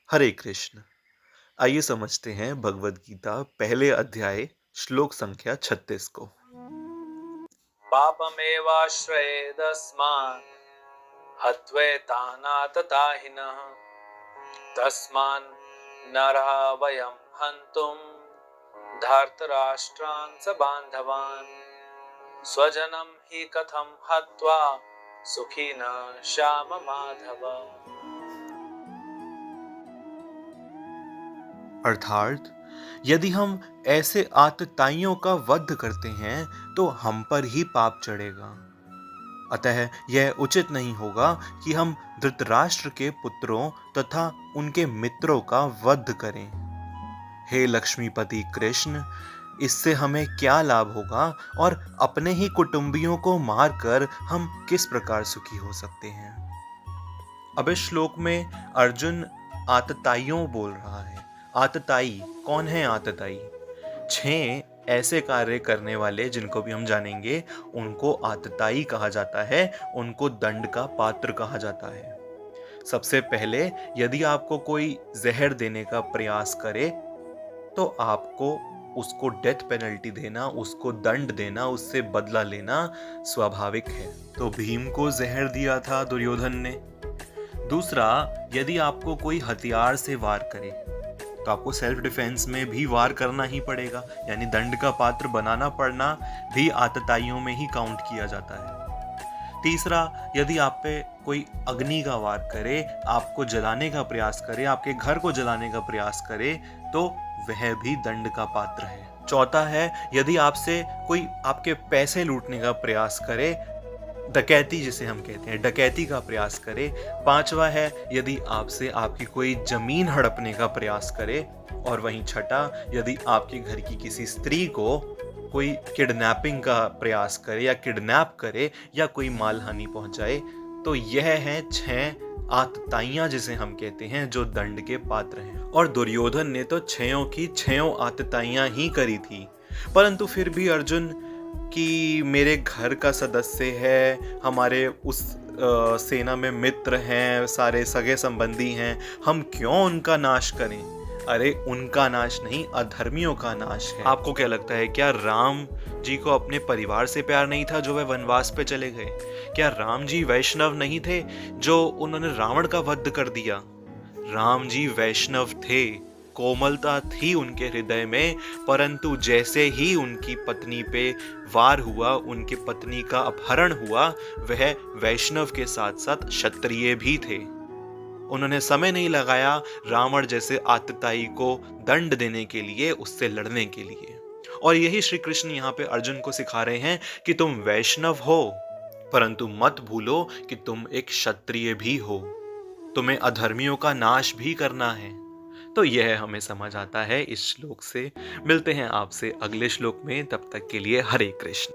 हरे कृष्ण। आइए समझते हैं भगवद गीता पहले अध्याय श्लोक संख्या 36 को। पापमेवाश्रयेदस्मान् हत्वेतानातताहिनः तस्मान् नरः वयं हन्तुं धार्तराष्ट्रान् स बान्धवान् स्वजनं हि कथं हत्वा सुखिनः श्याम माधव। अर्थात यदि हम ऐसे आतताइयों का वध करते हैं तो हम पर ही पाप चढ़ेगा। अतः यह उचित नहीं होगा कि हम धृतराष्ट्र के पुत्रों तथा उनके मित्रों का वध करें। हे लक्ष्मीपति कृष्ण, इससे हमें क्या लाभ होगा और अपने ही कुटुंबियों को मारकर हम किस प्रकार सुखी हो सकते हैं। अब इस श्लोक में अर्जुन आतताइयों बोल रहा है। आतताई कौन है? आतताई 6 ऐसे कार्य करने वाले जिनको भी हम जानेंगे उनको आतताई कहा जाता है, उनको दंड का पात्र कहा जाता है। सबसे पहले यदि आपको कोई जहर देने का प्रयास करे तो आपको उसको डेथ पेनल्टी देना, उसको दंड देना, उससे बदला लेना स्वाभाविक है। तो भीम को जहर दिया था दुर्योधन ने। दूसरा, यदि आपको कोई हथियार से वार करे तो आपको सेल्फ डिफेंस में भी वार करना ही पड़ेगा, यानी दंड का पात्र बनाना पड़ना भी आतताइयों में ही काउंट किया जाता है। तीसरा, यदि आप पे कोई अग्नि का वार करे, आपको जलाने का प्रयास करे, आपके घर को जलाने का प्रयास करे तो वह भी दंड का पात्र है। चौथा है, यदि आपसे कोई आपके पैसे लूटने का प्रयास करे, डकैती जिसे हम कहते हैं, डकैती का प्रयास करे। पांचवा है, यदि आपसे आपकी कोई जमीन हड़पने का प्रयास करे। और वहीं छठा, यदि आपके घर की किसी स्त्री को कोई किडनैपिंग का प्रयास करे या किडनैप करे या कोई मालहानि पहुंचाए, तो यह है 6 आतताइयां जिसे हम कहते हैं जो दंड के पात्र हैं। और दुर्योधन ने तो 6 की 6 आतताइयां ही करी थी, परंतु फिर भी अर्जुन कि मेरे घर का सदस्य है, हमारे उस सेना में मित्र हैं, सारे सगे संबंधी हैं, हम क्यों उनका नाश करें? अरे उनका नाश नहीं, अधर्मियों का नाश है। आपको क्या लगता है, क्या राम जी को अपने परिवार से प्यार नहीं था जो वह वनवास पे चले गए? क्या राम जी वैष्णव नहीं थे जो उन्होंने रावण का वध कर दिया? राम जी वैष्णव थे, कोमलता थी उनके हृदय में, परंतु जैसे ही उनकी पत्नी पे वार हुआ, उनकी पत्नी का अपहरण हुआ, वह वैष्णव के साथ साथ क्षत्रिय भी थे। उन्होंने समय नहीं लगाया रावण जैसे आतताई को दंड देने के लिए, उससे लड़ने के लिए। और यही श्री कृष्ण यहाँ पे अर्जुन को सिखा रहे हैं कि तुम वैष्णव हो, परंतु मत भूलो कि तुम एक क्षत्रिय भी हो, तुम्हें अधर्मियों का नाश भी करना है। तो यह हमें समझ आता है इस श्लोक से। मिलते हैं आपसे अगले श्लोक में, तब तक के लिए हरे कृष्ण।